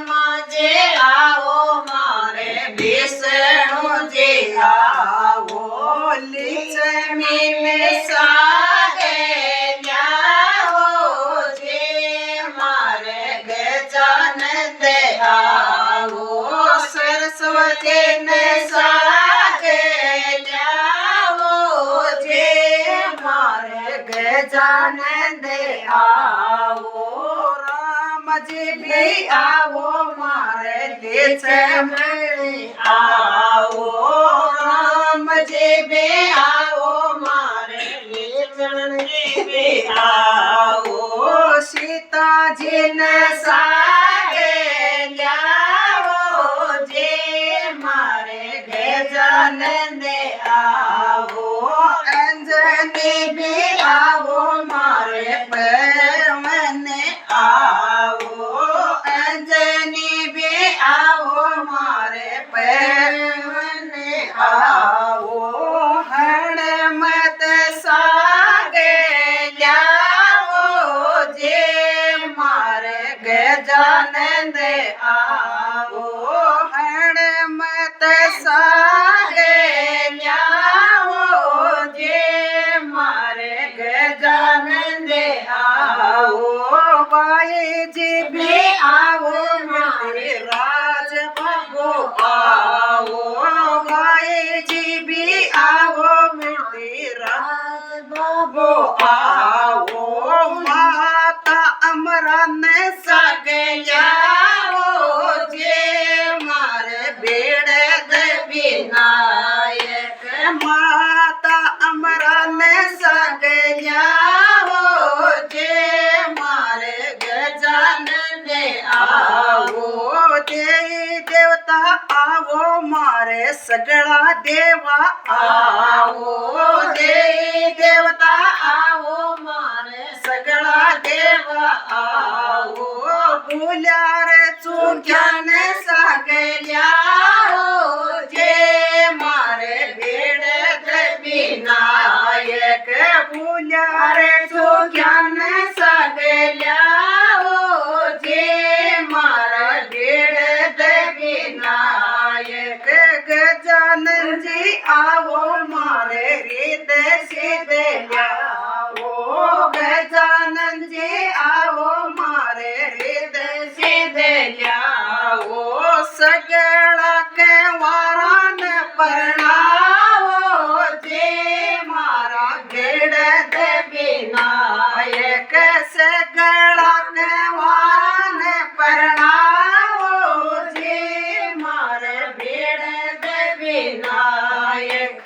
મજે આવો મારે વિષ્ણુજી આવો લીચમીને સાગે લ્યાવો જે મારે ગજાનંદ આવો સરસ્વતીને સાગે લ્યાવો જે મારે ગજાનંદ આવો રામજી ભી આવો મારે લીચમી આવો રામજી ભી આવો મારે લીચમી ભી આવો સીતાજીને સાગે લ્યાવો જે મારે ગજાનંદ આવો અંજની ભી આવો મારે પરમને આવો અંજની ભી આવો મારે પરમને આવો હણમત સાગે લ્યાવો જે મારે ગજાનંદ આવો હણમત સાગે લ્યાવો જે મારે ગજાનંદ આવો બાઈજી ભી આવો મારે રાજ ભગો આવો બાઈજી ભી આવો મારે રાજ ભગો આવો માતા અમરાને સાગે લ્યાવો જે મારે બેડ વિનાયક માતા અમરાને સાગે લ્યાવો જે મારે ગજાનંદ આવો દેવી દેવતા આવો મારે સગળા દેવા આવો દેવી દેવતા આવો મારે સગળા દેવા આવો ભૂલ્યા રે ચૂક્યા ને સાગે લ્યાવો જે મારે બેડ વિનાયક ભૂલ્યા રે ચૂક્યા ને સાગે લ્યાવો જે મારા બેડ વિનાયક ગજાનંદજી આવો મારે રીત સિદ્ધ લ્યાવો ગજાનંદજી આવો મારે રીત સિદ્ધ લ્યાવો સગળા કેવારાન પરણાવો જે મારા ગેડ વિનાયક સગળા કેવારાન પરણાવો જે મારે બેડ વિનાયક